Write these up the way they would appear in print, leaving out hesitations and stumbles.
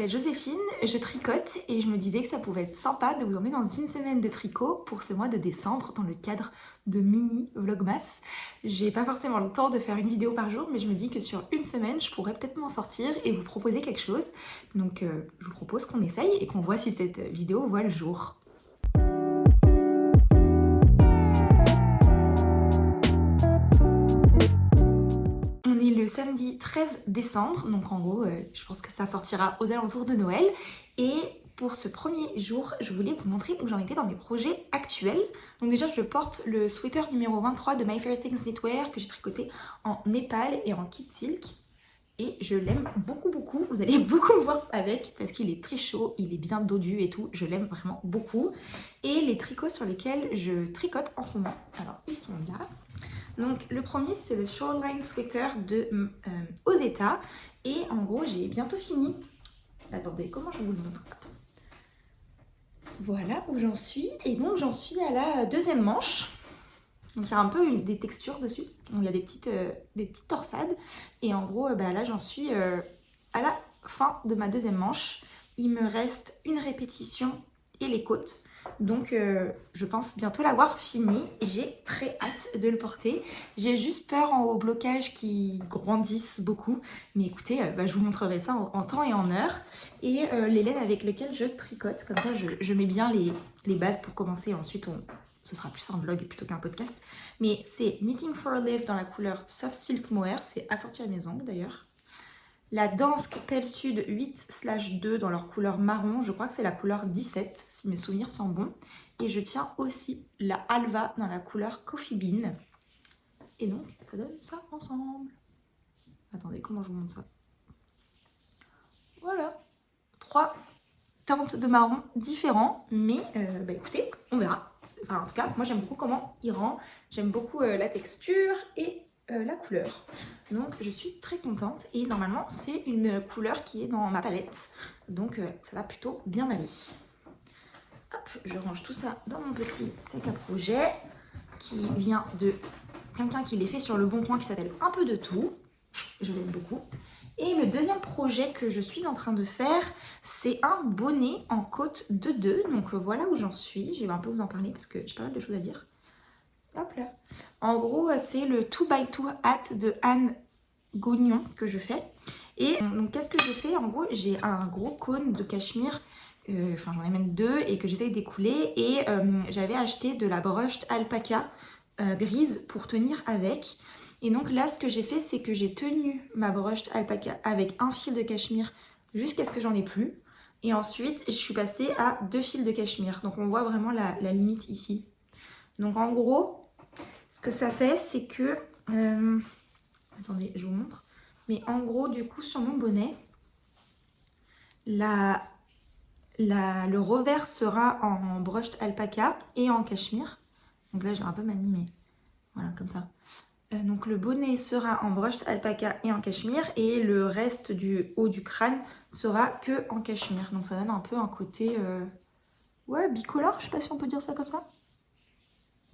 m'appelle Joséphine, je tricote et je me disais que ça pouvait être sympa de vous emmener dans une semaine de tricot pour ce mois de décembre dans le cadre de mini vlogmas. J'ai pas forcément le temps de faire une vidéo par jour, mais je me dis que sur une semaine, je pourrais peut-être m'en sortir et vous proposer quelque chose. Donc je vous propose qu'on essaye et qu'on voit si cette vidéo voit le jour. Le samedi 13 décembre, donc en gros je pense que ça sortira aux alentours de Noël, et pour ce premier jour je voulais vous montrer où j'en étais dans mes projets actuels. Donc déjà je porte le sweater numéro 23 de My Favorite Things Knitwear que j'ai tricoté en népal et en kit silk et je l'aime beaucoup, vous allez beaucoup me voir avec parce qu'il est très chaud, il est bien dodu et tout, je l'aime vraiment beaucoup. Et les tricots sur lesquels je tricote en ce moment, alors ils sont là. Donc le premier c'est le Shoreline Sweater de Ozeta et en gros j'ai bientôt fini. Attendez, comment je vous le montre? Voilà où j'en suis, et donc j'en suis à la deuxième manche. Donc il y a un peu des textures dessus, donc il y a des petites torsades et en gros là j'en suis à la fin de ma deuxième manche. Il me reste une répétition et les côtes. Donc je pense bientôt l'avoir fini et j'ai très hâte de le porter. J'ai juste peur au blocage qui grandissent beaucoup. Mais écoutez, je vous montrerai ça en temps et en heure. Et les laines avec lesquelles je tricote, comme ça je mets bien les bases pour commencer. Ensuite ce sera plus un vlog plutôt qu'un podcast. Mais c'est Knitting for a Live dans la couleur Soft Silk Mohair. C'est assorti à mes ongles d'ailleurs. La Dansk Pale Sud 8/2 dans leur couleur marron, je crois que c'est la couleur 17 si mes souvenirs sont bons. Et je tiens aussi la Alva dans la couleur Coffee Bean. Et donc ça donne ça ensemble. Attendez, comment je vous montre ça? Voilà, 3 teintes de marron différents, mais écoutez, on verra. Enfin, en tout cas, moi j'aime beaucoup comment il rend, j'aime beaucoup la texture et la couleur. Donc je suis très contente et normalement c'est une couleur qui est dans ma palette, donc ça va plutôt bien m'aller. Hop, je range tout ça dans mon petit sac à projet qui vient de quelqu'un qui l'ait fait sur Le Bon Coin qui s'appelle Un peu de tout. Je l'aime beaucoup. Et le deuxième projet que je suis en train de faire, c'est un bonnet en côte de 2. Donc voilà où j'en suis. Je vais un peu vous en parler parce que j'ai pas mal de choses à dire. Hop là. En gros, c'est le 2x2 hat de Anne Gagnon que je fais. Et donc qu'est-ce que je fais? En gros, j'ai un gros cône de cachemire. Enfin, j'en ai même 2 et que j'essaye d'écouler. Et j'avais acheté de la brushed alpaca grise pour tenir avec. Et donc là, ce que j'ai fait, c'est que j'ai tenu ma brushed alpaca avec un fil de cachemire jusqu'à ce que j'en ai plus. Et ensuite, je suis passée à 2 fils de cachemire. Donc on voit vraiment la limite ici. Donc en gros, ce que ça fait, c'est que... attendez, je vous montre. Mais en gros, du coup, sur mon bonnet, le revers sera en brushed alpaca et en cachemire. Donc là, j'ai un peu manié, mais voilà, comme ça. Donc le bonnet sera en brushed alpaca et en cachemire et le reste du haut du crâne sera que en cachemire. Donc ça donne un peu un côté ouais, bicolore, je sais pas si on peut dire ça comme ça.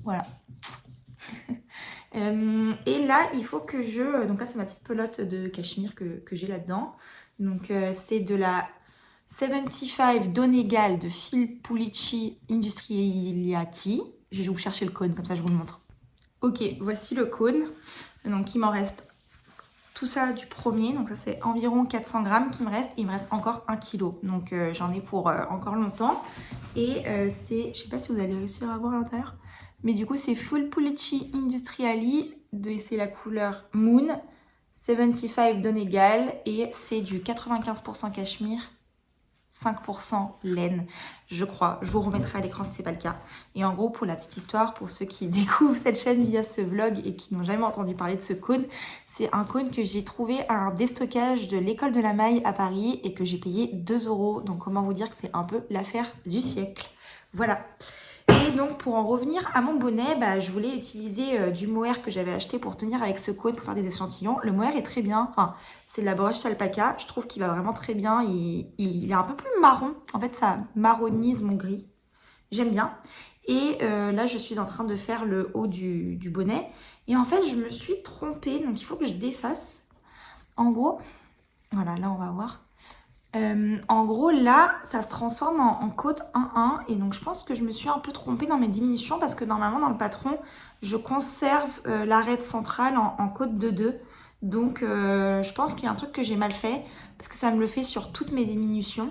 Voilà. Et là il faut que donc là c'est ma petite pelote de cachemire que j'ai là-dedans. Donc c'est de la 75 Donegal de Phil Pulici Industriati. Je vais vous chercher le cône, comme ça je vous le montre. Ok, voici le cône. Donc il m'en reste tout ça du premier. Donc ça c'est environ 400 grammes qui me reste. Et il me reste encore 1 kg. Donc j'en ai pour encore longtemps. Et c'est, je sais pas si vous allez réussir à voir à l'intérieur. Mais du coup c'est Full Pulici Industriali. C'est la couleur Moon. 75 Donegal. Et c'est du 95% cachemire. 5% laine, je crois. Je vous remettrai à l'écran si c'est pas le cas. Et en gros, pour la petite histoire, pour ceux qui découvrent cette chaîne via ce vlog et qui n'ont jamais entendu parler de ce cône, c'est un cône que j'ai trouvé à un déstockage de l'école de la maille à Paris et que j'ai payé 2 €. Donc comment vous dire que c'est un peu l'affaire du siècle. Voilà. Et donc pour en revenir à mon bonnet, je voulais utiliser du mohair que j'avais acheté pour tenir avec ce cône pour faire des échantillons. Le mohair est très bien, enfin c'est de la brushed alpaca, je trouve qu'il va vraiment très bien, il est un peu plus marron, en fait ça marronise mon gris, j'aime bien. Et là je suis en train de faire le haut du bonnet et en fait je me suis trompée, donc il faut que je défasse. En gros, voilà là on va voir. En gros, là, ça se transforme en côte 1-1 et donc je pense que je me suis un peu trompée dans mes diminutions parce que normalement dans le patron, je conserve l'arête centrale en côte 2-2. Donc je pense qu'il y a un truc que j'ai mal fait parce que ça me le fait sur toutes mes diminutions.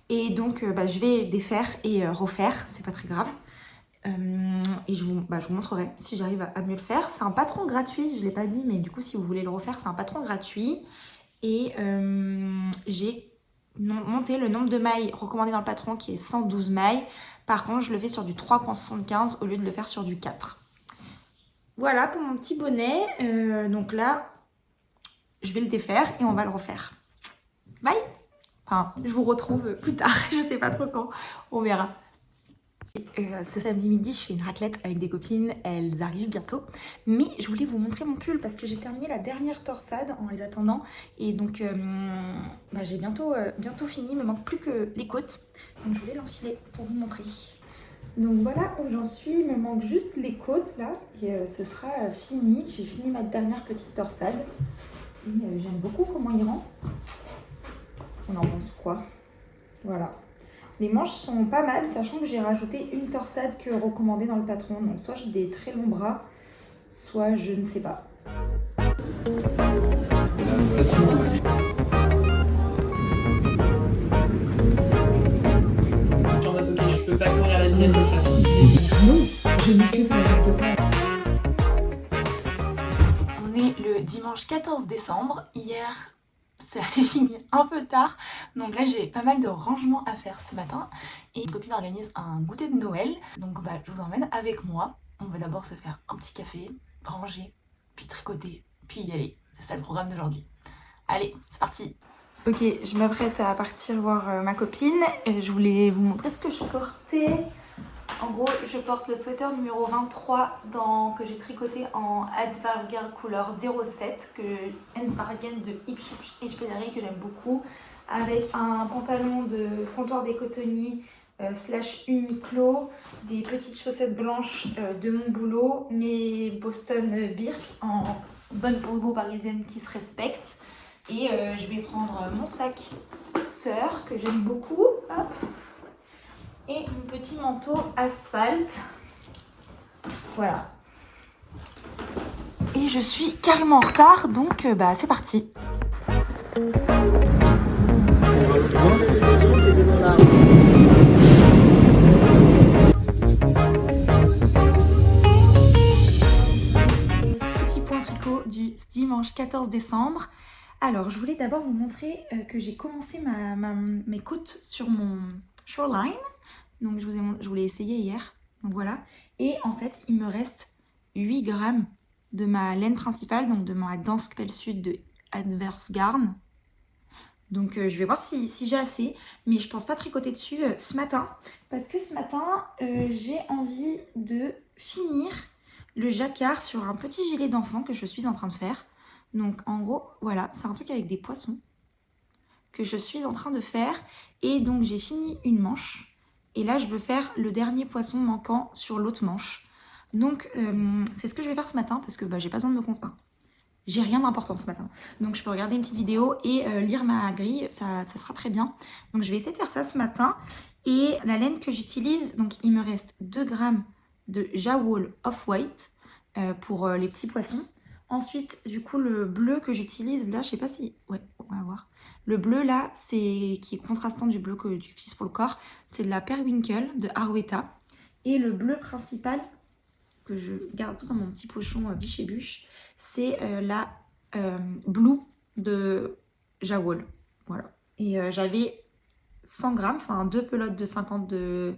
Et donc je vais défaire et refaire, c'est pas très grave. Et je vous montrerai si j'arrive à mieux le faire. C'est un patron gratuit, je ne l'ai pas dit, mais du coup si vous voulez le refaire, c'est un patron gratuit. Et j'ai monté le nombre de mailles recommandé dans le patron qui est 112 mailles. Par contre, je le fais sur du 3,75 au lieu de le faire sur du 4. Voilà pour mon petit bonnet. Donc là, je vais le défaire et on va le refaire. Bye! Enfin, je vous retrouve plus tard, je sais pas trop quand, on verra. Ce samedi midi, je fais une raclette avec des copines, elles arrivent bientôt. Mais je voulais vous montrer mon pull parce que j'ai terminé la dernière torsade en les attendant. Et donc, j'ai bientôt fini, il me manque plus que les côtes. Donc je voulais l'enfiler pour vous montrer. Donc voilà où j'en suis, il me manque juste les côtes là. Et ce sera fini, j'ai fini ma dernière petite torsade. Et j'aime beaucoup comment il rend. On en pense quoi? Voilà. Les manches sont pas mal, sachant que j'ai rajouté une torsade que recommandée dans le patron. Donc soit j'ai des très longs bras, soit je ne sais pas. Je peux pas courir à la vitesse de ça. On est le dimanche 14 décembre. Hier, ça s'est fini un peu tard. Donc là, j'ai pas mal de rangements à faire ce matin. Et une copine organise un goûter de Noël. Donc je vous emmène avec moi. On va d'abord se faire un petit café, ranger, puis tricoter, puis y aller. C'est ça le programme d'aujourd'hui. Allez, c'est parti! Ok, je m'apprête à partir voir ma copine. Je voulais vous montrer ce que je portais. En gros, je porte le sweater numéro 23 que j'ai tricoté en Hansvargen couleur 07, Hansvargen de Ipswich que j'aime beaucoup, avec un pantalon de comptoir des cotonniers / Uniqlo, des petites chaussettes blanches de mon boulot, mes Boston Birk en bonne bobo parisienne qui se respecte. Et je vais prendre mon sac Sœur que j'aime beaucoup. Hop. Et mon petit manteau asphalte. Voilà. Et je suis carrément en retard, donc c'est parti. Petit point tricot du dimanche 14 décembre. Alors, je voulais d'abord vous montrer que j'ai commencé mes côtes sur mon shoreline. Donc je vous l'ai essayé hier, donc voilà. Et en fait, il me reste 8 grammes de ma laine principale, donc de ma Dansk Pelsud de Adversgarn. Donc je vais voir si j'ai assez, mais je pense pas tricoter dessus ce matin. Parce que ce matin, j'ai envie de finir le jacquard sur un petit gilet d'enfant que je suis en train de faire. Donc en gros, voilà, c'est un truc avec des poissons que je suis en train de faire. Et donc j'ai fini une manche. Et là, je veux faire le dernier poisson manquant sur l'autre manche. Donc, c'est ce que je vais faire ce matin parce que j'ai pas besoin de me contraindre. J'ai rien d'important ce matin. Donc, je peux regarder une petite vidéo et lire ma grille. Ça sera très bien. Donc, je vais essayer de faire ça ce matin. Et la laine que j'utilise, donc il me reste 2 grammes de Jawool Off-White pour les petits poissons. Ensuite, du coup, le bleu que j'utilise, là, je sais pas si... Ouais, on va voir. Le bleu, là, qui est contrastant du bleu que j'utilise pour le corps, c'est de la Periwinkle de Arwetta. Et le bleu principal, que je garde tout dans mon petit pochon biche et bûche, c'est la Blue de Jawool. Voilà. Et j'avais 100 grammes, enfin 2 pelotes de 50 de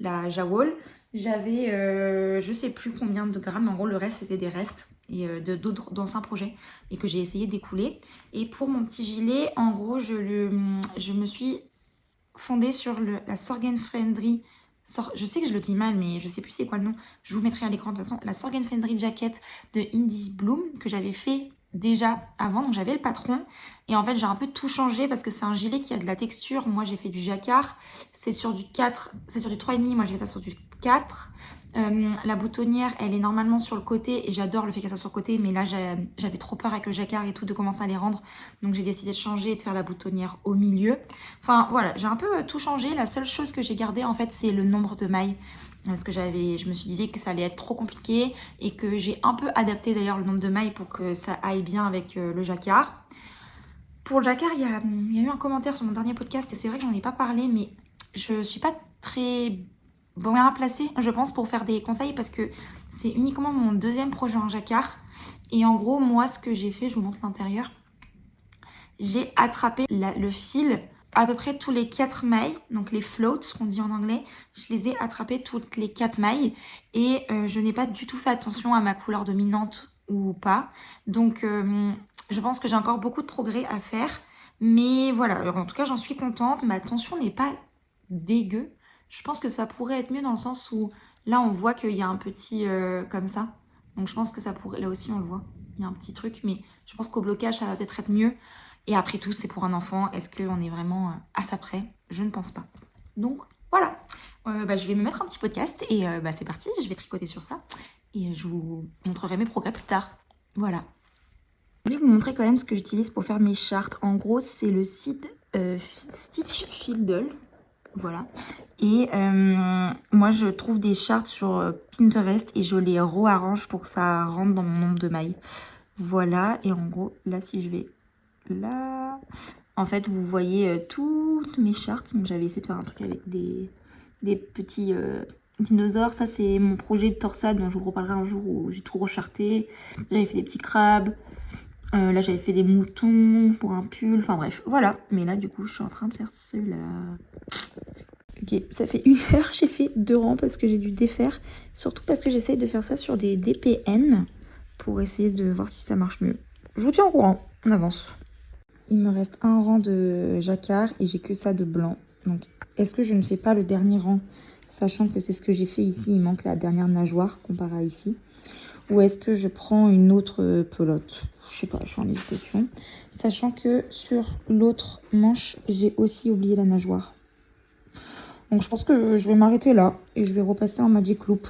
la Jawool. J'avais je sais plus combien de grammes, en gros le reste c'était des restes et d'autres d'anciens projets et que j'ai essayé d'écouler. Et pour mon petit gilet, en gros je me suis fondée sur la Sorgenfrindry. Je sais que je le dis mal, mais je sais plus c'est quoi le nom. Je vous mettrai à l'écran de toute façon. La Sorgenfrindry Jacket de Indies Bloom que j'avais fait déjà avant. Donc j'avais le patron. Et en fait j'ai un peu tout changé parce que c'est un gilet qui a de la texture. Moi j'ai fait du jacquard. C'est sur du 4, c'est sur du 3,5. Moi j'ai fait ça sur du 4. La boutonnière, elle est normalement sur le côté et j'adore le fait qu'elle soit sur le côté, mais là j'avais trop peur avec le jacquard et tout de commencer à les rendre, donc j'ai décidé de changer et de faire la boutonnière au milieu. Enfin voilà, j'ai un peu tout changé. La seule chose que j'ai gardée en fait, c'est le nombre de mailles, parce que je me suis dit que ça allait être trop compliqué et que j'ai un peu adapté d'ailleurs le nombre de mailles pour que ça aille bien avec le jacquard. Pour le jacquard, il y a eu un commentaire sur mon dernier podcast et c'est vrai que j'en ai pas parlé, mais je suis pas très bien placée, je pense, pour faire des conseils parce que c'est uniquement mon deuxième projet en jacquard. Et en gros, moi, ce que j'ai fait, je vous montre l'intérieur, j'ai attrapé le fil à peu près tous les 4 mailles, donc les floats, ce qu'on dit en anglais, je les ai attrapés toutes les 4 mailles et je n'ai pas du tout fait attention à ma couleur dominante ou pas. Donc je pense que j'ai encore beaucoup de progrès à faire, mais voilà, alors, en tout cas j'en suis contente, ma tension n'est pas dégueu. Je pense que ça pourrait être mieux dans le sens où là on voit qu'il y a un petit comme ça, donc je pense que ça pourrait, là aussi on le voit, il y a un petit truc, mais je pense qu'au blocage ça va peut-être être mieux. Et après tout, c'est pour un enfant. Est-ce qu'on est vraiment à ça près? Je ne pense pas. Donc voilà, je vais me mettre un petit podcast et c'est parti, je vais tricoter sur ça. Et je vous montrerai mes progrès plus tard. Voilà. Je voulais vous montrer quand même ce que j'utilise pour faire mes chartes. En gros, c'est le site Stitch Fiddle. Voilà. Et moi, je trouve des chartes sur Pinterest et je les rearrange pour que ça rentre dans mon nombre de mailles. Voilà. Et en gros, là, si je vais là, en fait, vous voyez toutes mes chartes. Donc, j'avais essayé de faire un truc avec des petits dinosaures. Ça, c'est mon projet de torsade dont je vous reparlerai un jour où j'ai tout recharté. J'avais fait des petits crabes. Là, j'avais fait des moutons pour un pull. Enfin, bref, voilà. Mais là, du coup, je suis en train de faire cela. Ok, ça fait 1 heure. J'ai fait 2 rangs parce que j'ai dû défaire. Surtout parce que j'essaye de faire ça sur des DPN pour essayer de voir si ça marche mieux. Je vous tiens au courant. On avance. Il me reste un rang de jacquard et j'ai que ça de blanc. Donc, est-ce que je ne fais pas le dernier rang, sachant que c'est ce que j'ai fait ici, il manque la dernière nageoire comparé à ici. Ou est-ce que je prends une autre pelote? Je sais pas, je suis en hésitation. Sachant que sur l'autre manche, j'ai aussi oublié la nageoire. Donc, je pense que je vais m'arrêter là et je vais repasser en Magic Loop.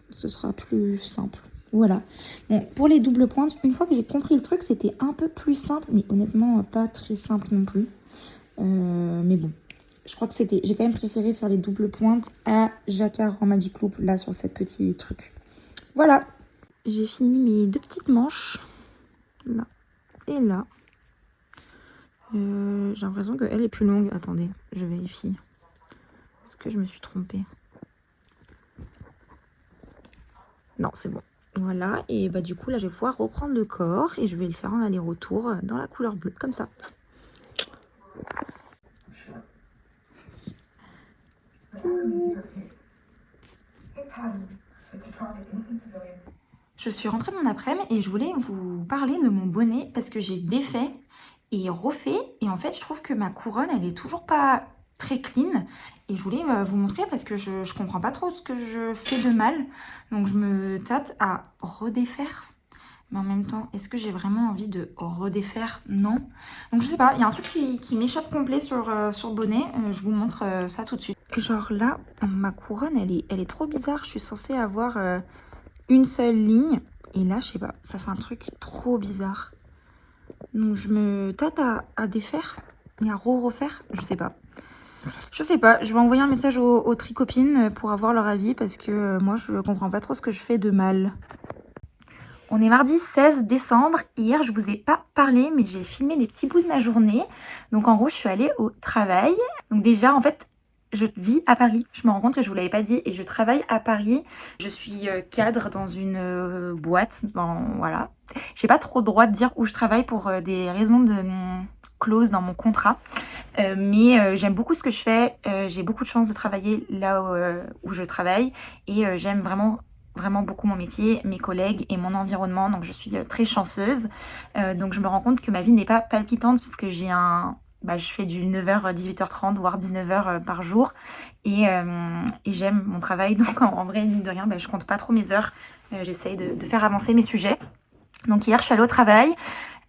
Ce sera plus simple. Voilà. Bon, pour les doubles pointes, une fois que j'ai compris le truc, c'était un peu plus simple, mais honnêtement, pas très simple non plus. Mais bon, je crois que j'ai quand même préféré faire les doubles pointes à jacquard en Magic Loop, là, sur cette petite truc. Voilà. J'ai fini mes 2 petites manches, là et là. J'ai l'impression qu'elle est plus longue. Attendez, je vérifie. Est-ce que je me suis trompée? Non, c'est bon. Voilà, et du coup, là, je vais pouvoir reprendre le corps et je vais le faire en aller-retour dans la couleur bleue, comme ça. Je suis rentrée mon après-midi et je voulais vous parler de mon bonnet parce que j'ai défait et refait. Et en fait, je trouve que ma couronne, elle est toujours pas très clean. Et je voulais vous montrer parce que je comprends pas trop ce que je fais de mal. Donc, je me tâte à redéfaire. Mais en même temps, est-ce que j'ai vraiment envie de redéfaire? Non. Donc, je sais pas, il y a un truc qui m'échappe complet sur le bonnet. Je vous montre ça tout de suite. Genre là, ma couronne, elle est trop bizarre. Je suis censée avoir une seule ligne. Et là, je sais pas, ça fait un truc trop bizarre. Donc, je me tâte à défaire et à refaire. Je sais pas. Je sais pas, je vais envoyer un message aux tricopines pour avoir leur avis parce que moi, je comprends pas trop ce que je fais de mal. On est mardi 16 décembre. Hier, je vous ai pas parlé, mais j'ai filmé des petits bouts de ma journée. Donc, en gros, je suis allée au travail. Donc, déjà, en fait, je vis à Paris. Je me rends compte que je vous l'avais pas dit et je travaille à Paris. Je suis cadre dans une boîte. Bon, voilà. J'ai pas trop le droit de dire où je travaille pour des raisons de clause dans mon contrat. Mais j'aime beaucoup ce que je fais. J'ai beaucoup de chance de travailler là où je travaille et j'aime vraiment beaucoup mon métier, mes collègues et mon environnement, donc je suis très chanceuse. Donc je me rends compte que ma vie n'est pas palpitante puisque j'ai je fais du 9h à 18h30 voire 19h par jour et j'aime mon travail, donc en vrai mine de rien je compte pas trop mes heures. J'essaye de faire avancer mes sujets. Donc hier je suis allée au travail.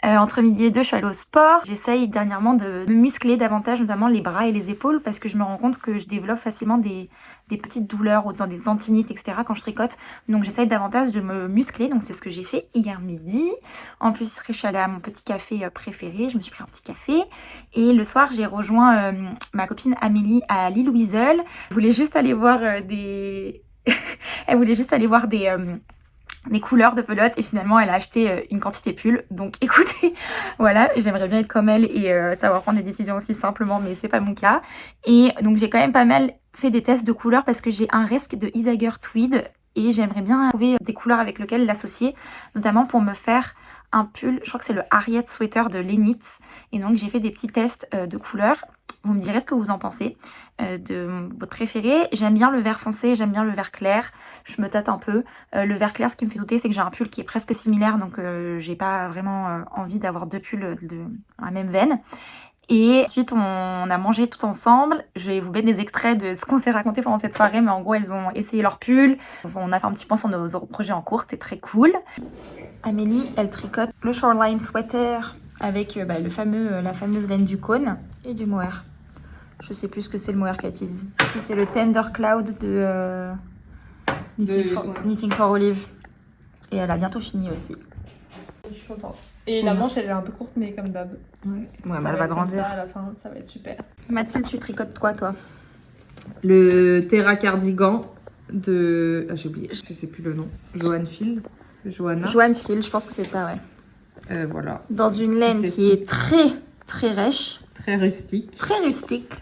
Entre midi et 2, je suis allée au sport. J'essaye dernièrement de me muscler davantage, notamment les bras et les épaules, parce que je me rends compte que je développe facilement des petites douleurs, dans des tendinites, etc. quand je tricote. Donc j'essaye davantage de me muscler. Donc c'est ce que j'ai fait hier midi. En plus, je suis allée à mon petit café préféré. Je me suis pris un petit café. Et le soir, j'ai rejoint ma copine Amélie à l'île Wiesel. Elle voulait juste aller voir Elle voulait juste aller voir des couleurs de pelote et finalement elle a acheté une quantité pull. Donc écoutez, voilà, j'aimerais bien être comme elle et savoir prendre des décisions aussi simplement, mais c'est pas mon cas. Et donc j'ai quand même pas mal fait des tests de couleurs parce que j'ai un resque de Isager Tweed et j'aimerais bien trouver des couleurs avec lesquelles l'associer, notamment pour me faire un pull, je crois que c'est le Harriet Sweater de Lenitz. Et donc j'ai fait des petits tests de couleurs. Vous me direz ce que vous en pensez de votre préféré. J'aime bien le vert foncé, j'aime bien le vert clair. Je me tâte un peu. Le vert clair, ce qui me fait douter, c'est que j'ai un pull qui est presque similaire. Donc j'ai pas vraiment envie d'avoir deux pulls de la même veine. Et ensuite, on a mangé tout ensemble. Je vais vous mettre des extraits de ce qu'on s'est raconté pendant cette soirée. Mais en gros, elles ont essayé leur pull. On a fait un petit point sur nos projets en cours. C'était très cool. Amélie, elle tricote le Shoreline Sweater avec la fameuse laine du cône et du mohair. Je sais plus ce que c'est le mohair qu'elle utilise. Si c'est le Tender Cloud de Knitting for Olive. Et elle a bientôt fini aussi. Je suis contente. Et la manche, elle est un peu courte, mais comme d'hab. Ouais, mais elle va grandir. Ça, à la fin, ça va être super. Mathilde, tu tricotes quoi, toi? Le Terra Cardigan de... Ah, j'ai oublié, je sais plus le nom. Joanne Field. Joanne Field, je pense que c'est ça, ouais. Voilà. Dans une laine qui est très, très rêche. Très rustique. Très rustique.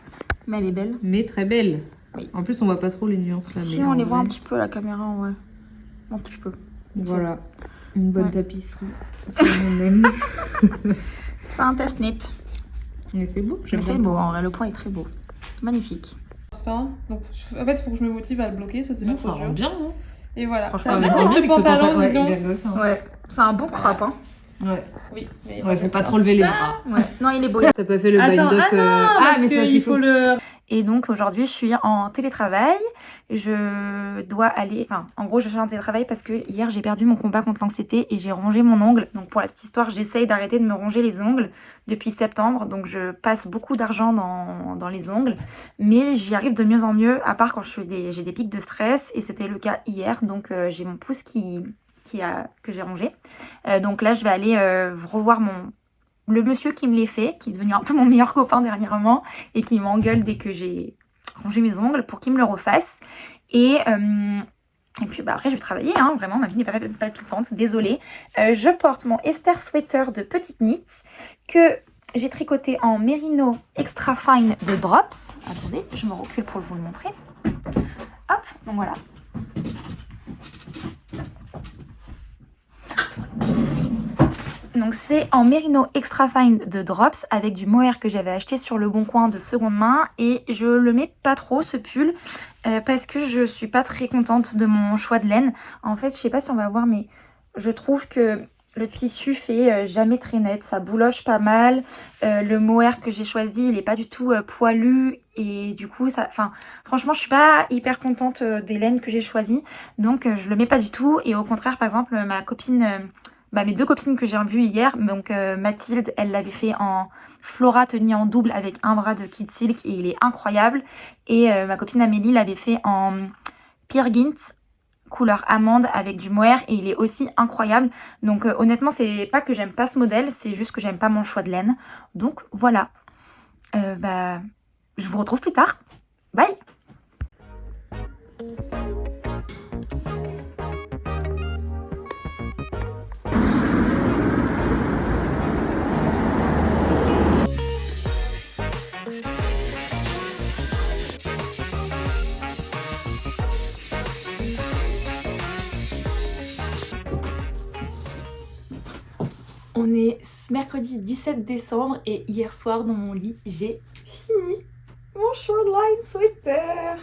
Mais elle est belle. Mais très belle. Oui. En plus, on voit pas trop les nuances là. Si, on les voit un petit peu à la caméra, ouais. Un petit peu. Voilà. Une bonne tapisserie. On aime. C'est un test net. Mais c'est beau. Mais c'est beau, en vrai, le point est très beau. Magnifique. Donc, en fait, il faut que je me motive à le bloquer, ça c'est pas trop dur. Bien, hein. Et voilà. Franchement, ça va bien avec ce pantalon, dis donc. Ouais, c'est un bon crop, hein. Ouais. Oui, mais Ouais, faut pas trop lever les bras. Ouais. Non, il est beau. T'as pas fait le bind off. Mais c'est parce qu'il faut le... Et donc aujourd'hui, je suis en télétravail. Je dois aller... Enfin, en gros, je suis en télétravail parce que hier, j'ai perdu mon combat contre l'anxiété et j'ai rongé mon ongle. Donc pour la petite histoire, j'essaye d'arrêter de me ronger les ongles depuis septembre. Donc je passe beaucoup d'argent dans les ongles. Mais j'y arrive de mieux en mieux, à part quand j'ai des pics de stress. Et c'était le cas hier. Donc j'ai mon pouce que j'ai rongé. Donc là, je vais aller revoir le monsieur qui me les fait, qui est devenu un peu mon meilleur copain dernièrement et qui m'engueule dès que j'ai rongé mes ongles pour qu'il me le refasse. Et puis après je vais travailler, hein, vraiment ma vie n'est pas palpitante, désolée. Je porte mon Esther Sweater de Petite Knit que j'ai tricoté en Merino Extra Fine de Drops. Attendez, je me recule pour vous le montrer. Hop, donc voilà. Donc c'est en Merino Extra Fine de Drops avec du mohair que j'avais acheté sur le Bon Coin de seconde main. Et je le mets pas trop ce pull parce que je suis pas très contente de mon choix de laine. En fait, je sais pas si on va voir, mais je trouve que le tissu fait jamais très net. Ça bouloche pas mal. Le mohair que j'ai choisi, il est pas du tout poilu. Et du coup, franchement, je suis pas hyper contente des laines que j'ai choisies. Donc je le mets pas du tout. Et au contraire, par exemple, ma copine... mes deux copines que j'ai revues hier, donc Mathilde, elle l'avait fait en Flora tenue en double avec un bras de Kid Silk et il est incroyable. Et ma copine Amélie l'avait fait en Peer Gynt couleur amande avec du mohair et il est aussi incroyable. Donc honnêtement, c'est pas que j'aime pas ce modèle, c'est juste que j'aime pas mon choix de laine. Donc voilà. Je vous retrouve plus tard. Bye! On est mercredi 17 décembre et hier soir dans mon lit, j'ai fini mon Shoreline Sweater.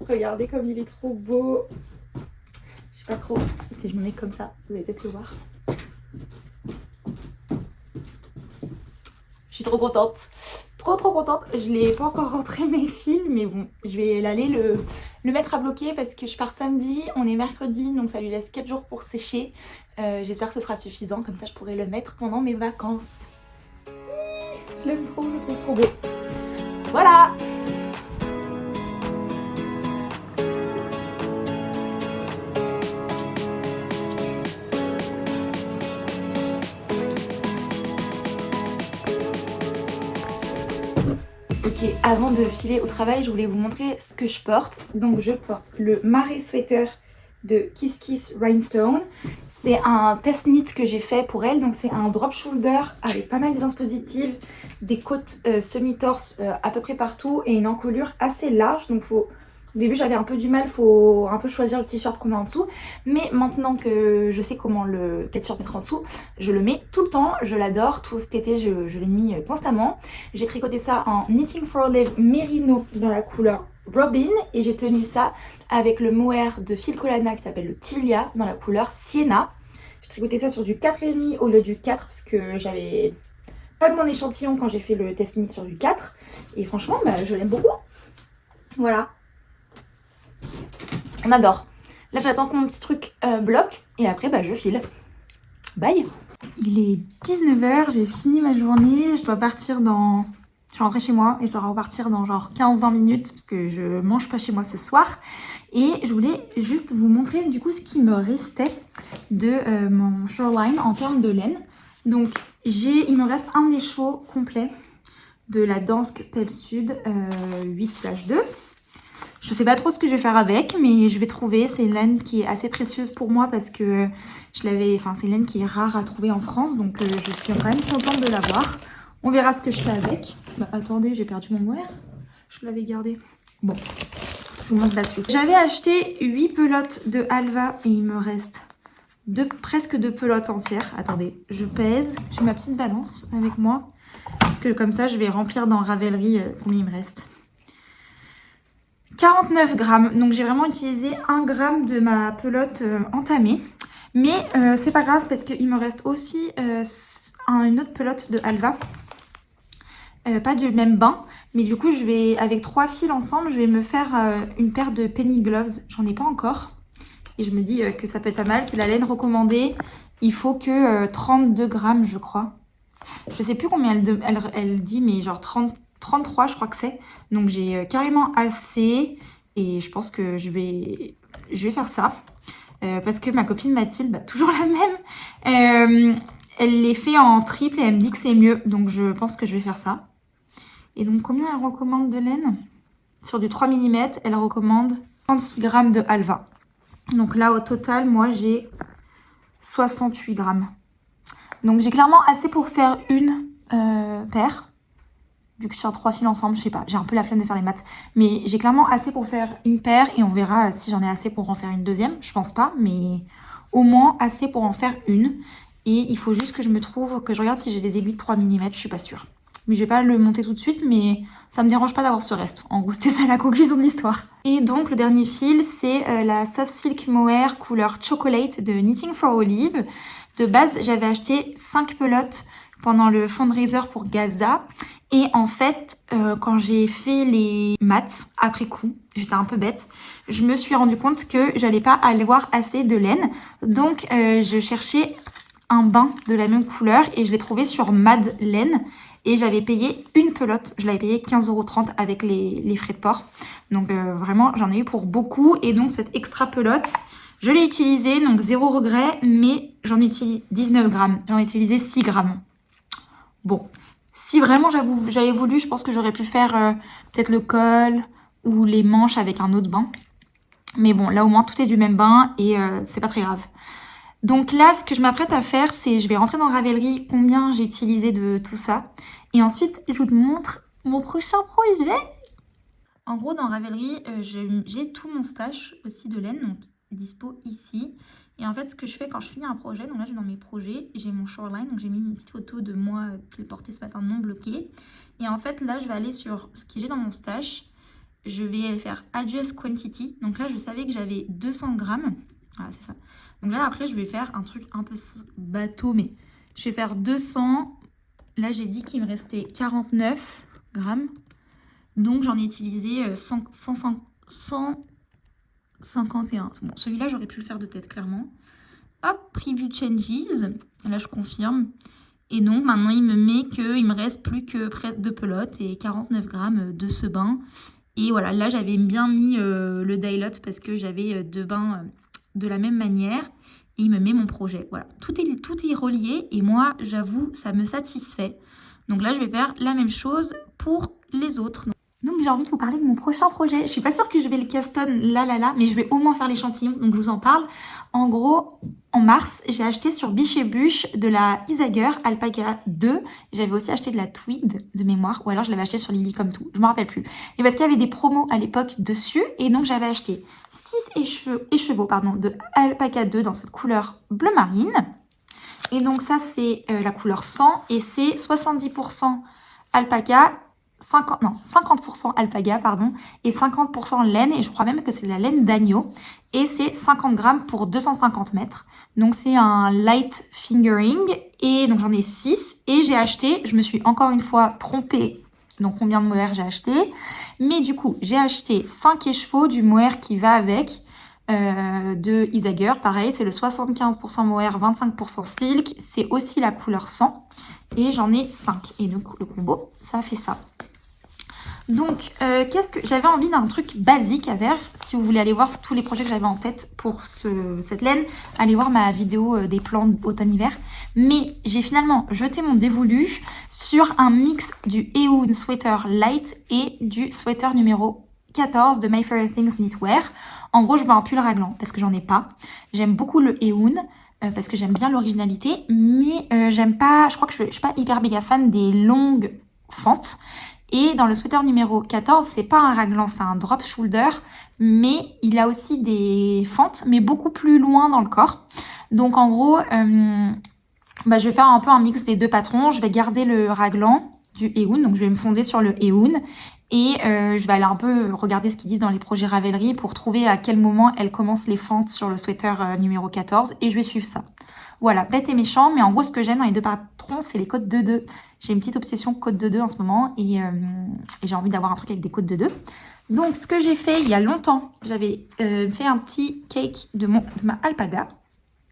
Regardez comme il est trop beau. Je sais pas trop si je me mets comme ça, vous allez peut-être le voir. Je suis trop contente. Trop contente. Je l'ai pas encore rentré mes fils, mais bon, je vais aller le mettre à bloquer parce que je pars samedi, on est mercredi, donc ça lui laisse 4 jours pour sécher. J'espère que ce sera suffisant, comme ça je pourrai le mettre pendant mes vacances. Je l'aime trop, je le trouve trop beau. Voilà. Ok, avant de filer au travail, je voulais vous montrer ce que je porte. Donc je porte le Mare Sweater de Kiss Kiss Rhinestone. C'est un test knit que j'ai fait pour elle. Donc c'est un drop shoulder avec pas mal d'aisance positive, des côtes semi-torse à peu près partout et une encolure assez large. Donc au début j'avais un peu du mal, faut un peu choisir le t-shirt qu'on met en dessous. Mais maintenant que je sais quel t-shirt mettre en dessous, je le mets tout le temps, je l'adore. Tout cet été je l'ai mis constamment. J'ai tricoté ça en Knitting for a Live Merino dans la couleur Robin et j'ai tenu ça avec le mohair de Phil Colana qui s'appelle le Tilia dans la couleur Sienna. J'ai tricoté ça sur du 4,5 au lieu du 4 parce que j'avais pas mon échantillon quand j'ai fait le test knit sur du 4 et franchement je l'aime beaucoup. Voilà. On adore. Là j'attends que mon petit truc bloque et après je file. Bye. Il est 19h, j'ai fini ma journée, je dois partir dans... Je suis rentrée chez moi et je dois repartir dans genre 15-20 minutes parce que je mange pas chez moi ce soir. Et je voulais juste vous montrer du coup ce qui me restait de mon shoreline en termes de laine. Donc il me reste un écheveau complet de la Dansk Pelle Sud 8/2. Je sais pas trop ce que je vais faire avec, mais je vais trouver. C'est une laine qui est assez précieuse pour moi parce que c'est une laine qui est rare à trouver en France, donc je suis quand même contente de l'avoir. On verra ce que je fais avec. Attendez, j'ai perdu mon mohair. Je l'avais gardé. Bon, je vous montre la suite. J'avais acheté 8 pelotes de Alva et il me reste presque 2 pelotes entières. Attendez, je pèse. J'ai ma petite balance avec moi. Parce que comme ça, je vais remplir dans Ravelry combien il me reste. 49 grammes. Donc j'ai vraiment utilisé 1 gramme de ma pelote entamée. Mais c'est pas grave parce qu'il me reste aussi une autre pelote de Alva. Pas du même bain, mais du coup je vais avec 3 fils ensemble, je vais me faire une paire de penny gloves, j'en ai pas encore et je me dis que ça peut être pas mal. C'est la laine recommandée, il faut que 32 grammes je crois, je sais plus combien elle dit, mais genre 33 je crois que c'est, donc j'ai carrément assez et je pense que je vais faire ça parce que ma copine Mathilde, toujours la même, elle les fait en triple et elle me dit que c'est mieux, donc je pense que je vais faire ça. Et donc, combien elle recommande de laine? Sur du 3 mm, elle recommande 36 grammes de Alva. Donc là, au total, moi, j'ai 68 grammes. Donc, j'ai clairement assez pour faire une paire. Vu que je tiens 3 fils ensemble, je sais pas, j'ai un peu la flemme de faire les maths. Mais j'ai clairement assez pour faire une paire et on verra si j'en ai assez pour en faire une deuxième. Je pense pas, mais au moins assez pour en faire une. Et il faut juste que je regarde si j'ai des aiguilles de 3 mm, je suis pas sûre. Mais je vais pas le monter tout de suite, mais ça me dérange pas d'avoir ce reste. En gros, c'était ça la conclusion de l'histoire. Et donc, le dernier fil, c'est la Soft Silk Mohair couleur Chocolate de Knitting for Olive. De base, j'avais acheté 5 pelotes pendant le fundraiser pour Gaza. Et en fait, quand j'ai fait les maths après coup, j'étais un peu bête, je me suis rendu compte que j'allais pas avoir assez de laine. Donc, je cherchais un bain de la même couleur et je l'ai trouvé sur Mad Laine. Et j'avais payé une pelote, je l'avais payé 15,30 € avec les frais de port. Donc vraiment, j'en ai eu pour beaucoup. Et donc cette extra pelote, je l'ai utilisée, donc 0 regret, mais j'en ai utilisé 19 grammes. J'en ai utilisé 6 grammes. Bon, si vraiment j'avais voulu, je pense que j'aurais pu faire peut-être le col ou les manches avec un autre bain. Mais bon, là au moins tout est du même bain et c'est pas très grave. Donc là, ce que je m'apprête à faire, c'est je vais rentrer dans Ravelry combien j'ai utilisé de tout ça. Et ensuite, je vous montre mon prochain projet. En gros, dans Ravelry, j'ai tout mon stash aussi de laine, donc dispo ici. Et en fait, ce que je fais quand je finis un projet, donc là, je vais dans mes projets, j'ai mon shoreline, donc j'ai mis une petite photo de moi qui le portait ce matin non bloqué. Et en fait, là, je vais aller sur ce que j'ai dans mon stash. Je vais faire Adjust Quantity. Donc là, je savais que j'avais 200 grammes. Voilà, c'est ça. Donc là, après, je vais faire un truc un peu bateau, mais je vais faire 200. Là, j'ai dit qu'il me restait 49. grammes. Donc j'en ai utilisé 151. Bon, celui-là, j'aurais pu le faire de tête, clairement. Hop, Preview Changes. Là, je confirme. Et donc, maintenant, il me met qu'il me reste plus que près de pelote et 49 grammes de ce bain. Et voilà, là, j'avais bien mis le Dialot parce que j'avais deux bains de la même manière. Et il me met mon projet. Voilà, tout est relié. Et moi, j'avoue, ça me satisfait. Donc là, je vais faire la même chose pour les autres. Donc j'ai envie de vous parler de mon prochain projet. Je suis pas sûre que je vais le caston là, mais je vais au moins faire l'échantillon, donc je vous en parle. En gros, en mars, j'ai acheté sur Biche et Buche de la Isager Alpaca 2. J'avais aussi acheté de la Tweed de mémoire, ou alors je l'avais acheté sur Lily comme tout, je me rappelle plus. Et parce qu'il y avait des promos à l'époque dessus, et donc j'avais acheté 6 écheveaux de Alpaca 2 dans cette couleur bleu marine. Et donc ça c'est la couleur 100 et c'est 70% alpaca, 50% alpaga, pardon, et 50% laine, et je crois même que c'est de la laine d'agneau, et c'est 50 grammes pour 250 mètres. Donc c'est un light fingering, et donc j'en ai 6, et j'ai acheté, je me suis encore une fois trompée, donc combien de mohair j'ai acheté, mais du coup j'ai acheté 5 écheveaux du mohair qui va avec, de Isager, pareil, c'est le 75% mohair, 25% silk, c'est aussi la couleur 100, et j'en ai 5, et donc le combo, ça fait ça. Donc, qu'est-ce que j'avais envie d'un truc basique à faire. Si vous voulez aller voir tous les projets que j'avais en tête pour cette laine, allez voir ma vidéo des plans automne-hiver. Mais j'ai finalement jeté mon dévolu sur un mix du Eoun Sweater Light et du sweater numéro 14 de My Favorite Things Knitwear. En gros, je veux un pull raglan parce que j'en ai pas. J'aime beaucoup le Eoun parce que j'aime bien l'originalité, mais j'aime pas, je crois que je suis pas hyper méga fan des longues fentes. Et dans le sweater numéro 14, c'est pas un raglan, c'est un drop shoulder, mais il a aussi des fentes, mais beaucoup plus loin dans le corps. Donc en gros, je vais faire un peu un mix des deux patrons. Je vais garder le raglan du Eoun, donc je vais me fonder sur le Eoun. Et je vais aller un peu regarder ce qu'ils disent dans les projets Ravelry pour trouver à quel moment elles commencent les fentes sur le sweater numéro 14. Et je vais suivre ça. Voilà, bête et méchant, mais en gros, ce que j'aime dans les deux patrons, c'est les côtes de 2. J'ai une petite obsession côte de 2 en ce moment et j'ai envie d'avoir un truc avec des côtes de 2. Donc, ce que j'ai fait il y a longtemps, j'avais fait un petit cake de ma alpaga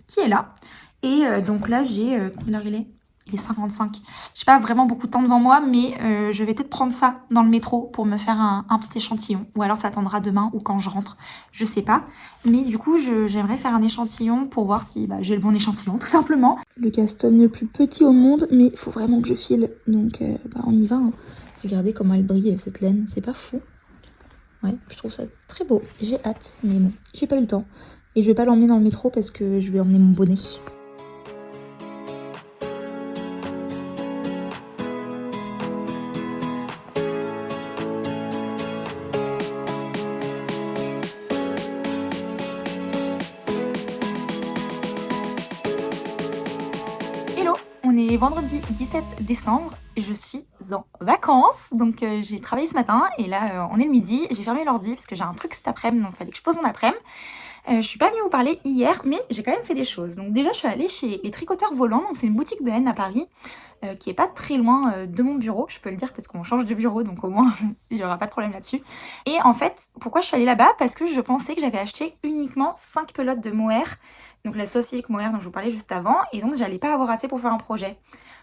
qui est là. Et donc là, j'ai... combien l'heure il est ? Il est 55. J'ai pas vraiment beaucoup de temps devant moi, mais je vais peut-être prendre ça dans le métro pour me faire un petit échantillon. Ou alors ça attendra demain ou quand je rentre, je sais pas. Mais du coup, j'aimerais faire un échantillon pour voir si j'ai le bon échantillon, tout simplement. Le caston le plus petit au monde, mais il faut vraiment que je file. Donc on y va. Hein. Regardez comment elle brille cette laine, c'est pas fou. Ouais, je trouve ça très beau. J'ai hâte, mais bon, j'ai pas eu le temps. Et je vais pas l'emmener dans le métro parce que je vais emmener mon bonnet. On est vendredi 17 décembre, je suis en vacances, donc j'ai travaillé ce matin et là on est le midi, j'ai fermé l'ordi parce que j'ai un truc cet après-midi, donc il fallait que je pose mon après-midi. Je suis pas venue vous parler hier, mais j'ai quand même fait des choses. Donc déjà je suis allée chez les Tricoteurs Volants, donc c'est une boutique de laine à Paris qui est pas très loin de mon bureau, je peux le dire parce qu'on change de bureau, donc au moins il n'y aura pas de problème là-dessus. Et en fait, pourquoi je suis allée là-bas ? Parce que je pensais que j'avais acheté uniquement 5 pelotes de mohair, donc la sauce silk mohair dont je vous parlais juste avant, et donc j'allais pas avoir assez pour faire un projet.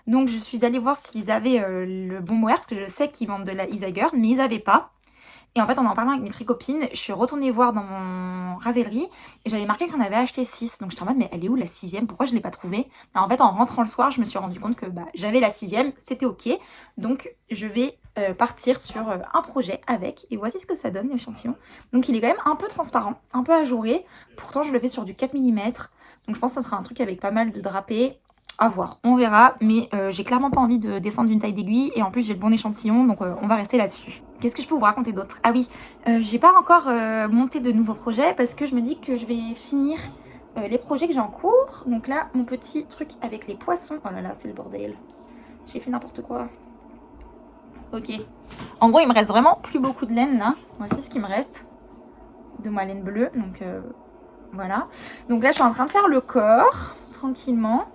Donc je suis allée voir s'ils avaient le bon mohair, parce que je sais qu'ils vendent de la Isager, mais ils n'avaient pas. Et en fait, en parlant avec mes tricopines, je suis retournée voir dans mon Ravelry et j'avais marqué qu'on avait acheté 6. Donc j'étais en mode, mais elle est où la 6e ? Pourquoi je ne l'ai pas trouvée ? Et en fait, en rentrant le soir, je me suis rendu compte que j'avais la 6e, c'était ok. Donc je vais partir sur un projet avec. Et voici ce que ça donne, l'échantillon. Donc il est quand même un peu transparent, un peu ajouré. Pourtant, je le fais sur du 4 mm. Donc je pense que ce sera un truc avec pas mal de drapés. À voir, on verra, mais j'ai clairement pas envie de descendre d'une taille d'aiguille et en plus j'ai le bon échantillon, donc on va rester là-dessus. Qu'est-ce que je peux vous raconter d'autre ? Ah oui, j'ai pas encore monté de nouveaux projets parce que je me dis que je vais finir les projets que j'ai en cours. Donc là, mon petit truc avec les poissons, oh là là, c'est le bordel. J'ai fait n'importe quoi. Ok. En gros, il me reste vraiment plus beaucoup de laine là. Voici ce qui me reste de ma laine bleue, donc voilà. Donc là, je suis en train de faire le corps, tranquillement.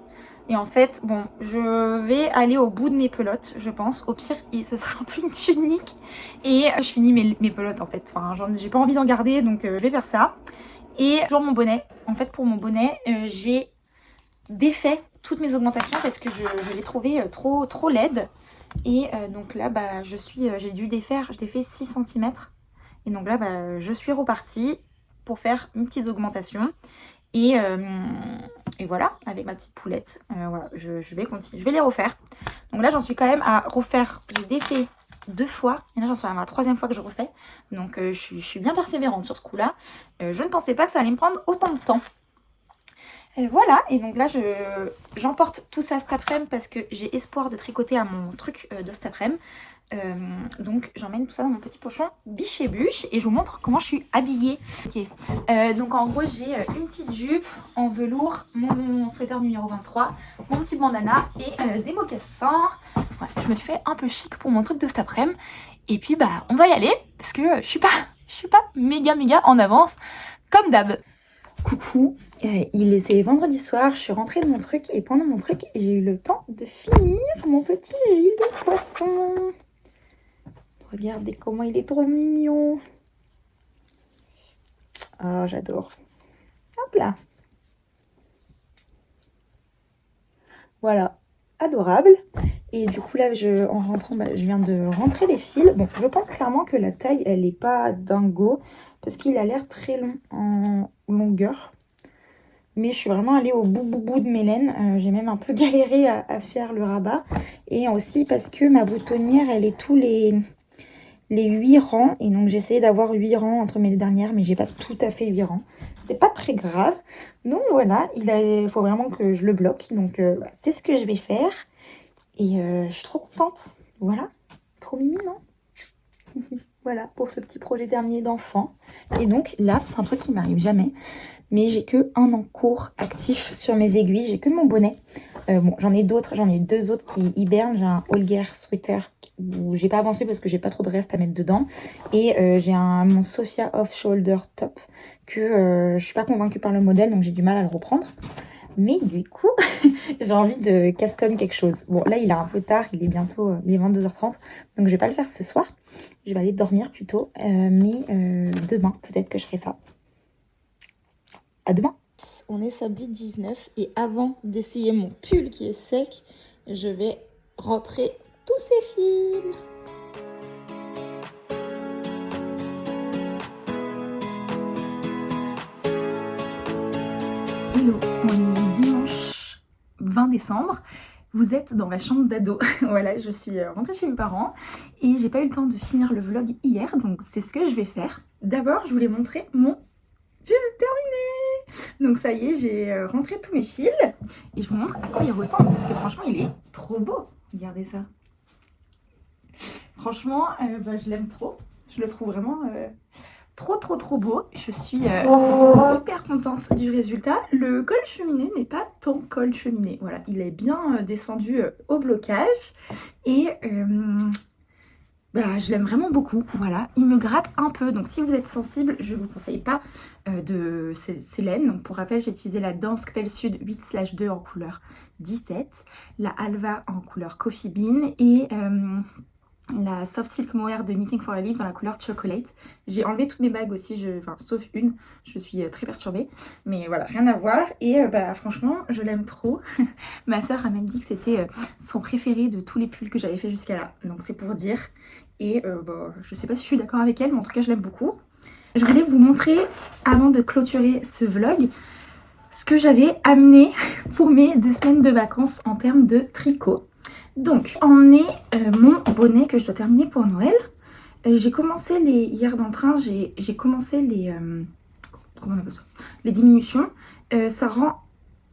Et en fait, bon, je vais aller au bout de mes pelotes, je pense. Au pire, ce sera un peu une tunique. Et je finis mes pelotes en fait. Enfin, j'ai pas envie d'en garder, donc je vais faire ça. Et toujours mon bonnet. En fait, pour mon bonnet, j'ai défait toutes mes augmentations parce que je l'ai trouvé trop laide. Et donc là, bah, j'ai dû défaire, j'ai défait 6 cm. Et donc là, bah, je suis repartie pour faire une petite augmentation. Et voilà, avec ma petite poulette, voilà, je vais continuer, je vais les refaire. Donc là, j'en suis quand même à refaire, j'ai défait 2 fois, et là, j'en suis à ma 3e fois que je refais. Donc je suis bien persévérante sur ce coup-là. Je ne pensais pas que ça allait me prendre autant de temps. Voilà, et donc là, j'emporte tout ça cet après-midi parce que j'ai espoir de tricoter à mon truc de cet après-midi. Donc j'emmène tout ça dans mon petit pochon biche et bûche et je vous montre comment je suis habillée. Ok. Donc en gros j'ai une petite jupe en velours, mon sweater numéro 23, mon petit bandana et des mocassins. Ouais, je me suis fait un peu chic pour mon truc de cet après-midi. Et puis bah on va y aller parce que je suis pas méga en avance comme d'hab. Coucou, c'est vendredi soir, je suis rentrée de mon truc et pendant mon truc j'ai eu le temps de finir mon petit gilet de poisson. Regardez comment il est trop mignon. Oh, j'adore. Hop là. Voilà, adorable. Et du coup là, en rentrant, bah, je viens de rentrer les fils. Bon, je pense clairement que la taille, elle n'est pas dingo parce qu'il a l'air très long en longueur. Mais je suis vraiment allée au bout de mes laines. J'ai même un peu galéré à faire le rabat. Et aussi parce que ma boutonnière, elle est tous les 8 rangs. Et donc j'ai essayé d'avoir 8 rangs entre mes dernières, mais j'ai pas tout à fait 8 rangs. C'est pas très grave. Donc voilà, il faut vraiment que je le bloque. Donc c'est ce que je vais faire. Et je suis trop contente. Voilà, trop mimi, non? Voilà, pour ce petit projet terminé d'enfant. Et donc là, c'est un truc qui m'arrive jamais. Mais j'ai que un en cours actif sur mes aiguilles. J'ai que mon bonnet. Bon, j'en ai d'autres. J'en ai 2 autres qui hibernent. J'ai un Holger sweater où j'ai pas avancé parce que j'ai pas trop de reste à mettre dedans. Et j'ai mon Sophia off-shoulder top que je suis pas convaincue par le modèle, donc j'ai du mal à le reprendre. Mais du coup, j'ai envie de custom quelque chose. Bon, là, il est un peu tard. Il est bientôt 22h30. Donc, je vais pas le faire ce soir. Je vais aller dormir plutôt. Mais demain, peut-être que je ferai ça. À demain. On est samedi 19 et avant d'essayer mon pull qui est sec, je vais rentrer tous ces fils. Hello, on est dimanche 20 décembre. Vous êtes dans ma chambre d'ado. Voilà, je suis rentrée chez mes parents et j'ai pas eu le temps de finir le vlog hier, donc c'est ce que je vais faire. D'abord, je voulais montrer mon pull terminé. Donc ça y est, j'ai rentré tous mes fils et je vous montre à quoi il ressemble parce que franchement, il est trop beau. Regardez ça. Franchement, je l'aime trop. Je le trouve vraiment trop beau. Je suis hyper contente du résultat. Le col cheminé n'est pas tant col cheminé. Voilà, il est bien descendu au blocage et je l'aime vraiment beaucoup. Voilà, il me gratte un peu. Donc si vous êtes sensible, je ne vous conseille pas de ces laines. Donc pour rappel, j'ai utilisé la Dansk Pelle Sud 8/2 en couleur 17, la Alva en couleur Coffee Bean et la Soft Silk Mohair de Knitting for a Leaf dans la couleur Chocolate. J'ai enlevé toutes mes bagues aussi, sauf une. Je suis très perturbée. Mais voilà, rien à voir. Et franchement, je l'aime trop. Ma soeur a même dit que c'était son préféré de tous les pulls que j'avais fait jusqu'à là. Donc c'est pour dire. Et je sais pas si je suis d'accord avec elle, mais en tout cas, je l'aime beaucoup. Je voulais vous montrer, avant de clôturer ce vlog, ce que j'avais amené pour mes 2 semaines de vacances en termes de tricot. Donc, emmener mon bonnet que je dois terminer pour Noël. J'ai commencé hier dans le train, j'ai commencé comment on appelle ça, les diminutions. Ça rend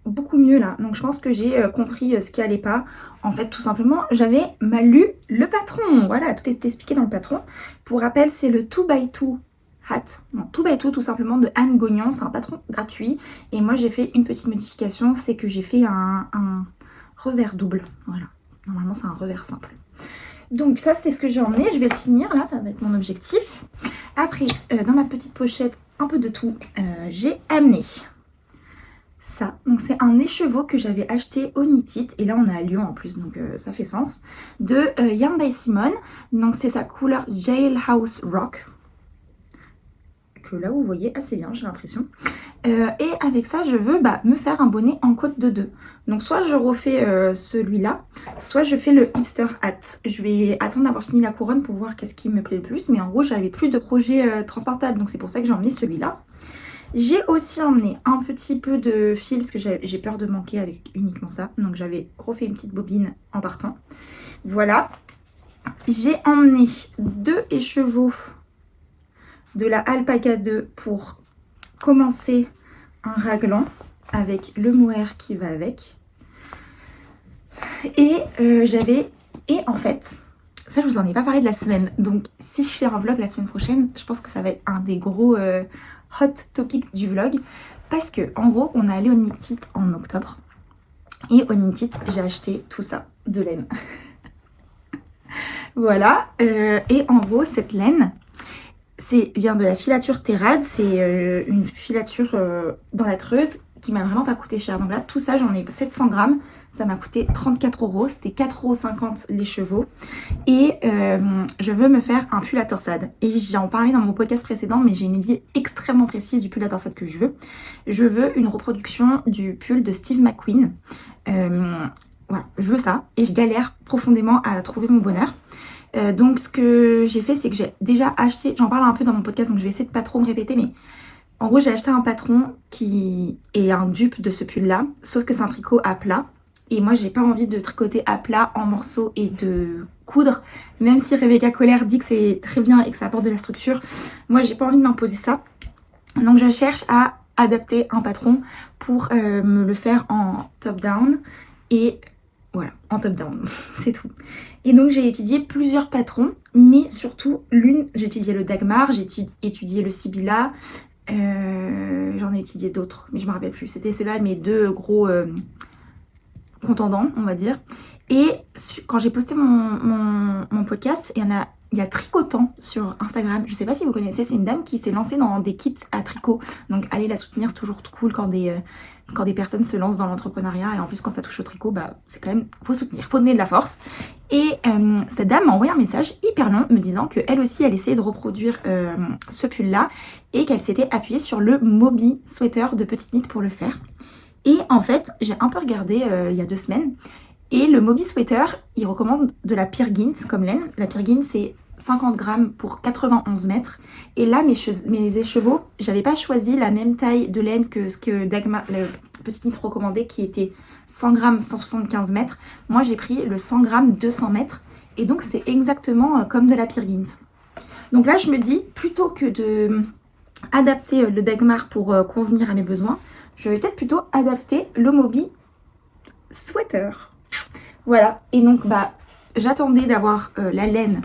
beaucoup mieux là. Donc, je pense que j'ai compris ce qui allait pas. En fait, tout simplement, j'avais mal lu le patron. Voilà, tout est expliqué dans le patron. Pour rappel, c'est le 2x2 hat. Non, 2x2 tout simplement de Anne Gagnon. C'est un patron gratuit. Et moi, j'ai fait une petite modification. C'est que j'ai fait un revers double. Voilà. Normalement, c'est un revers simple. Donc ça, c'est ce que j'ai emmené. Je vais le finir. Là, ça va être mon objectif. Après, dans ma petite pochette, un peu de tout, j'ai amené ça. Donc c'est un écheveau que j'avais acheté au Knit-It, et là on est à Lyon en plus, donc ça fait sens, de Yarn by Simone. Donc c'est sa couleur Jailhouse Rock, que là vous voyez assez bien, j'ai l'impression. Et avec ça je veux me faire un bonnet en côte de 2. Donc soit je refais celui-là, soit je fais le hipster hat. Je vais attendre d'avoir fini la couronne pour voir qu'est-ce qui me plaît le plus, mais en gros j'avais plus de projet transportable, donc c'est pour ça que j'ai emmené celui-là. J'ai aussi emmené un petit peu de fil parce que j'ai peur de manquer avec uniquement ça, donc j'avais refait une petite bobine en partant. Voilà, j'ai emmené 2 écheveaux de la Alpaca 2 pour commencer un raglan avec le mohair qui va avec. Et en fait, ça je vous en ai pas parlé de la semaine, donc si je fais un vlog la semaine prochaine, je pense que ça va être un des gros hot topics du vlog, parce que en gros on est allé au Knit-It en octobre, et au Knit-It j'ai acheté tout ça de laine. Voilà, et en gros cette laine vient de la filature Terrade, c'est une filature dans la Creuse qui m'a vraiment pas coûté cher. Donc là tout ça j'en ai 700 grammes, ça m'a coûté 34 €, c'était 4,50 € les chevaux. Et je veux me faire un pull à torsade. Et j'en parlais dans mon podcast précédent, mais j'ai une idée extrêmement précise du pull à torsade que je veux. Je veux une reproduction du pull de Steve McQueen. Voilà, je veux ça. Et je galère profondément à trouver mon bonheur. Donc ce que j'ai fait, c'est que j'ai déjà acheté, j'en parle un peu dans mon podcast, donc je vais essayer de pas trop me répéter, mais en gros j'ai acheté un patron qui est un dupe de ce pull là, sauf que c'est un tricot à plat. Et moi j'ai pas envie de tricoter à plat en morceaux et de coudre, même si Rebecca Colère dit que c'est très bien et que ça apporte de la structure, moi j'ai pas envie de m'imposer ça. Donc je cherche à adapter un patron pour me le faire en top down, et voilà, en top down, c'est tout. Et donc j'ai étudié plusieurs patrons, mais surtout j'ai étudié le Dagmar, j'ai étudié le Sibylla, j'en ai étudié d'autres, mais je me rappelle plus. C'était ceux-là mes 2 gros contendants, on va dire. Et quand j'ai posté mon podcast, il y a Tricotant sur Instagram, je sais pas si vous connaissez, c'est une dame qui s'est lancée dans des kits à tricot. Donc allez la soutenir, c'est toujours cool quand des personnes se lancent dans l'entrepreneuriat, et en plus quand ça touche au tricot, c'est quand même, faut soutenir, faut donner de la force. Et cette dame m'a envoyé un message hyper long me disant qu'elle aussi elle essayait de reproduire ce pull là, et qu'elle s'était appuyée sur le Moby Sweater de Petite Knit pour le faire. Et en fait j'ai un peu regardé il y a 2 semaines, et le Moby Sweater il recommande de la Peer Gynt comme laine. La Peer Gynt c'est 50 grammes pour 91 mètres. Et là, mes écheveaux, j'avais pas choisi la même taille de laine que ce que Dagmar, le Petite Knit recommandait, qui était 100 grammes 175 mètres. Moi, j'ai pris le 100 grammes 200 mètres. Et donc, c'est exactement comme de la Peer Gynt. Donc là, je me dis, plutôt que de adapter le Dagmar pour convenir à mes besoins, je vais peut-être plutôt adapter le Moby Sweater. Voilà. Et donc, j'attendais d'avoir la laine,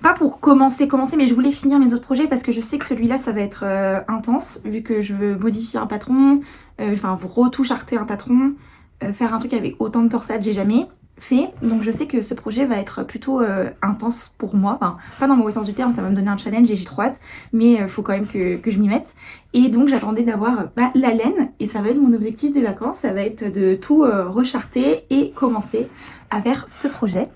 pas pour commencer, mais je voulais finir mes autres projets parce que je sais que celui-là, ça va être intense, vu que je veux modifier un patron, retouche-arter un patron, faire un truc avec autant de torsades, j'ai jamais fait. Donc je sais que ce projet va être plutôt intense pour moi, enfin pas dans le mauvais sens du terme, ça va me donner un challenge et j'ai trop hâte, mais il faut quand même que je m'y mette. Et donc j'attendais d'avoir la laine, et ça va être mon objectif des vacances, ça va être de tout recharter et commencer à faire ce projet.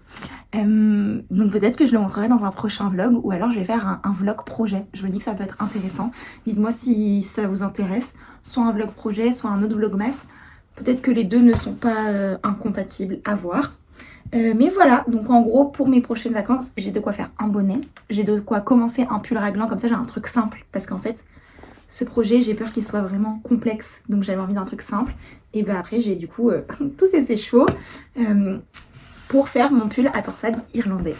Donc peut-être que je le montrerai dans un prochain vlog, ou alors je vais faire un vlog projet. Je me dis que ça peut être intéressant. Dites-moi si ça vous intéresse, soit un vlog projet, soit un autre vlogmas. Peut-être que les deux ne sont pas incompatibles, à voir. Mais voilà, donc en gros pour mes prochaines vacances, j'ai de quoi faire un bonnet, j'ai de quoi commencer un pull raglan, comme ça j'ai un truc simple, parce qu'en fait ce projet j'ai peur qu'il soit vraiment complexe, donc j'avais envie d'un truc simple. Et après j'ai du coup tous ces chevaux pour faire mon pull à torsade irlandais.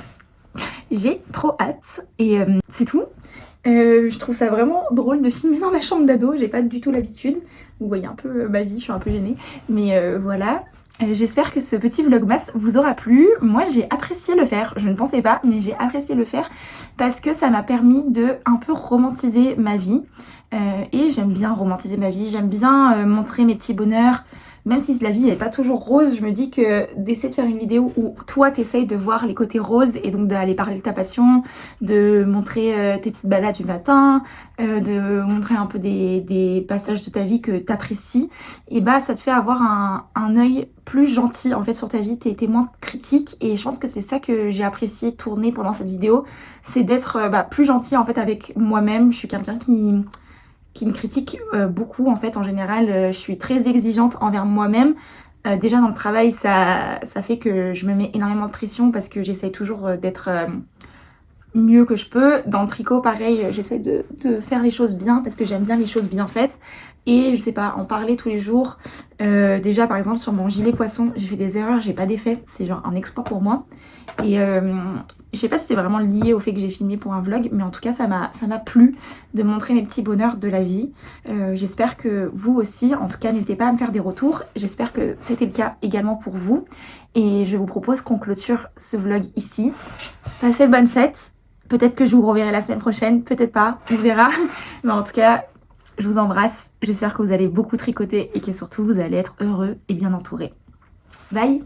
J'ai trop hâte, et c'est tout. Je trouve ça vraiment drôle de filmer dans ma chambre d'ado, j'ai pas du tout l'habitude. Vous voyez un peu ma vie, je suis un peu gênée, mais voilà. J'espère que ce petit vlogmas vous aura plu. Moi j'ai apprécié le faire, je ne pensais pas, mais j'ai apprécié le faire parce que ça m'a permis de un peu romantiser ma vie. Et j'aime bien romantiser ma vie, j'aime bien montrer mes petits bonheurs, même si la vie n'est pas toujours rose, je me dis que d'essayer de faire une vidéo où toi t'essayes de voir les côtés roses et donc d'aller parler de ta passion, de montrer tes petites balades du matin, de montrer un peu des passages de ta vie que t'apprécies, et bah ça te fait avoir un œil plus gentil en fait sur ta vie, t'es moins critique, et je pense que c'est ça que j'ai apprécié tourner pendant cette vidéo, c'est d'être plus gentil en fait avec moi-même. Je suis quelqu'un qui me critique beaucoup en fait en général, je suis très exigeante envers moi-même. Déjà dans le travail ça fait que je me mets énormément de pression parce que j'essaye toujours d'être mieux que je peux. Dans le tricot pareil, j'essaie de faire les choses bien parce que j'aime bien les choses bien faites, et je sais pas, en parler tous les jours. Déjà par exemple sur mon gilet poisson, j'ai fait des erreurs, j'ai pas d'effet, c'est genre un exploit pour moi, et je sais pas si c'est vraiment lié au fait que j'ai filmé pour un vlog, mais en tout cas ça m'a plu de montrer mes petits bonheurs de la vie. J'espère que vous aussi, en tout cas n'hésitez pas à me faire des retours, j'espère que c'était le cas également pour vous, et je vous propose qu'on clôture ce vlog ici. Passez de bonnes fêtes, peut-être que je vous reverrai la semaine prochaine, peut-être pas, on verra, mais en tout cas je vous embrasse, j'espère que vous allez beaucoup tricoter et que surtout vous allez être heureux et bien entourés. Bye!